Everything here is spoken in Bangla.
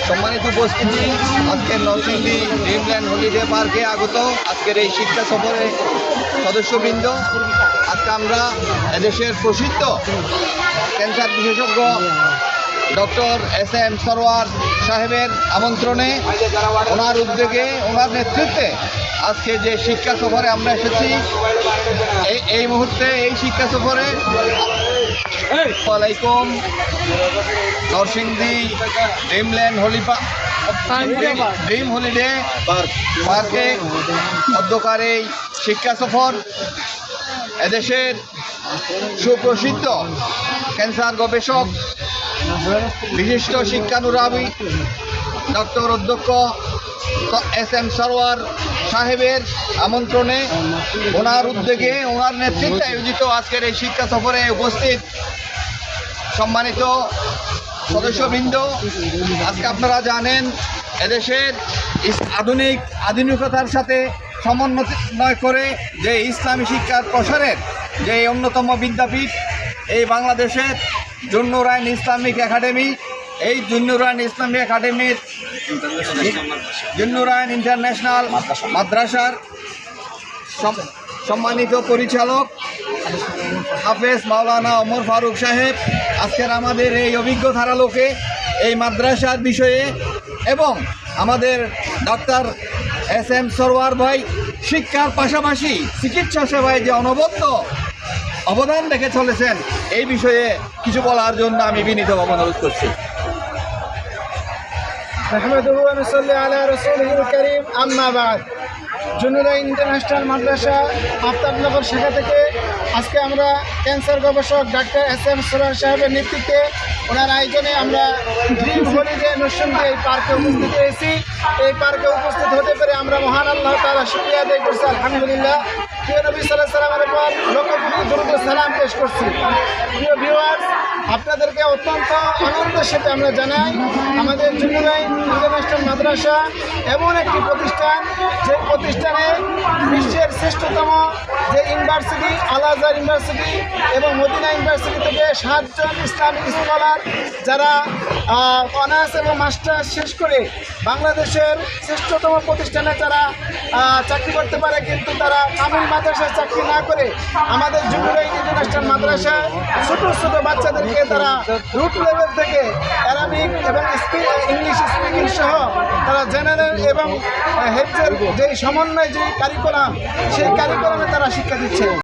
সম্মানিত উপস্থিতি, আজকের নরসিংদী ড্রিমল্যান্ড হলিডে পার্কে আগত আজকের এই শিক্ষা সফরে সদস্যবৃন্দ, আজকে আমরা এদেশের প্রসিদ্ধ ক্যান্সার বিশেষজ্ঞ ডক্টর SM সরওয়ার সাহেবের আমন্ত্রণে, ওনার উদ্যোগে, ওনার নেতৃত্বে আজকে যে শিক্ষা সফরে আমরা এসেছি, এই মুহূর্তে এই শিক্ষা সফরে আলাইকুম নরসিংদী ড্রিমল্যান্ড ড্রিম হলিডে পার্কে অধ্যকার এই শিক্ষা সফর এদেশের সুপ্রসিদ্ধ ক্যান্সার গবেষক, বিশিষ্ট শিক্ষানুরাগী ডক্টর অধ্যক্ষ SM সরওয়ার সাহেবের আমন্ত্রণে, ওনার উদ্যোগে, ওনার নেতৃত্বে আয়োজিত আজকের এই শিক্ষা সফরে উপস্থিত সম্মানিত সদস্যবৃন্দ। আজকে আপনারা জানেন এদেশের আধুনিকতার সাথে সমন্বয় করে যে ইসলামী শিক্ষার প্রসারের যে অন্যতম বিদ্যাপীঠ এই বাংলাদেশের জুন্নুরাইন ইসলামিক একাডেমি, এই জুন্নুরাইন ইসলামিক একাডেমির জুন্নুরাইন ইন্টারন্যাশনাল মাদ্রাসার সম্মানিত পরিচালক হাফেজ মাওলানা ওমর ফারুক সাহেব আজকের আমাদের এই অভিজ্ঞ ধারালোকে এই মাদ্রাসার বিষয়ে, এবং আমাদের ডাক্তার SM সরওয়ার ভাই শিক্ষার পাশাপাশি চিকিৎসা সেবায় যে অনবদ্য অবদান রেখে চলেছেন, এই বিষয়ে কিছু বলার জন্য আমি বিনীতভাবে অনুরোধ করছি। জুন্নুরাইন ইন্টারন্যাশনাল মাদ্রাসা আফতাবনগর শাখা থেকে আজকে আমরা ক্যান্সার গবেষক ডাক্তার SM সরওয়ার সাহেবের নেতৃত্বে, ওনার আয়োজনে আমরা ড্রিম হলিডে নরসিংদী এই পার্কে উপস্থিত হয়েছি। এই পার্কে উপস্থিত হতে পেরে আমরা মহান আল্লাহ তাআলা শুকরিয়া আদায় করছি, আলহামদুলিল্লাহ। প্রিয় নবী সাল্লাল্লাহু আলাইহি সাল্লামের উপর লক্ষ কোটি দরুদ ও সালাম পেশ করছি। প্রিয় ভিউয়ার্স, আপনাদেরকে অত্যন্ত আনন্দের সাথে আমরা জানাই, আমাদের জুন্নুরাইন ইন্টারন্যাশনাল মাদ্রাসা এমন একটি প্রতিষ্ঠান, যে প্রতিষ্ঠানে বিশ্বের শ্রেষ্ঠতম যে ইউনিভার্সিটি আল আজহার ইউনিভার্সিটি এবং মদিনা ইউনিভার্সিটি থেকে 7 জন ইসলামিক স্কলার যারা অনার্স এবং মাস্টার্স শেষ করে বাংলাদেশের শ্রেষ্ঠতম প্রতিষ্ঠানে তারা চাকরি করতে পারে, কিন্তু তারা কামিল মাদ্রাসায় চাকরি না করে আমাদের জুন্নুরাইন ইন্টারন্যাশনাল মাদ্রাসায় ছোট ছোট বাচ্চাদেরকে তারা রুট লেভেল থেকে অ্যারাবিক এবং ইংলিশ স্পিকিং সহ তারা জেনারেল এবং হেলথের যেই সমন্বয় যে কারিকুলাম, সেই কারিকুলামে তারা শিক্ষা দিচ্ছে।